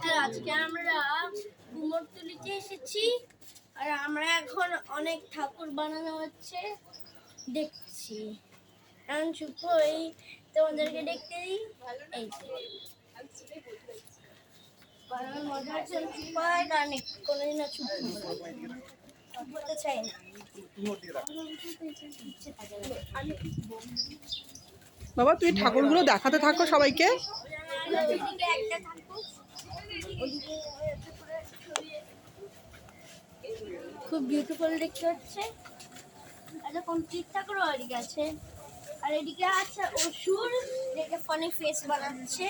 হ্যাঁ, আজকে আমরা কুমোরটুলিতে এসেছি আর আমরা এখন অনেক ঠাকুর বানানো হচ্ছে দেখছি। এখন চুপ এই তোমাদেরকে দেখতে দিই। এই বানানোর মজা হচ্ছে, চুপ হয় কারণ কোনোদিনও চুপ করতে চাই না। বাবা তুমি ঠাকুরগুলো দেখাতে থাকো সবাইকে। একটা ঠাকুর খুব বিউটিফুল দেখতে হচ্ছে। একটা কমপ্লিট ঠাকুর ওইদিকে আছে আর এদিকে আছে অসুর, যেটা ফানি ফেস বানাচ্ছে।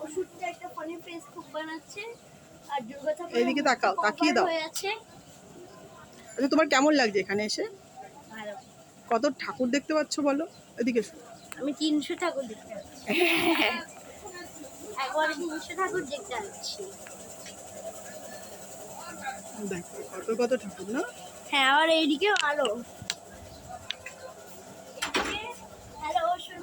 অসুরটা একটা ফানি ফেস খুব বানাচ্ছে আর দুর্গা ঠাকুর এইদিকে তাকাও, তাকিয়ে দাও। হয়ে আছে। আচ্ছা তোমার কেমন লাগছে এখানে এসে? ভালো। কত ঠাকুর দেখতে পাচ্ছ বলো? এদিকে এসো। আমি 300 ঠাকুর দেখতে পাচ্ছি। একবারে 300 ঠাকুর দেখতে পাচ্ছি। দেখো কত কত ঠাকুর না? হ্যাঁ, আর এইদিকেও আলো। হ্যালো অসুর,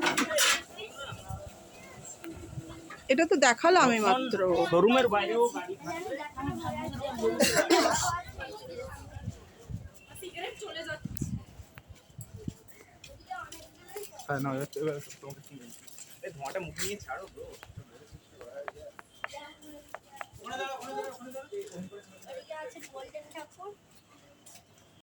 এটা তো দেখালাম আমি মাত্র। শোরুমের বাইরেও গাড়ি হ্যাঁ না তোমাকে কি এই ধোঁয়াটা মুখে নিয়ে ছাড়ো ব্রো। আছে গোল্ডেন ঠাকুর।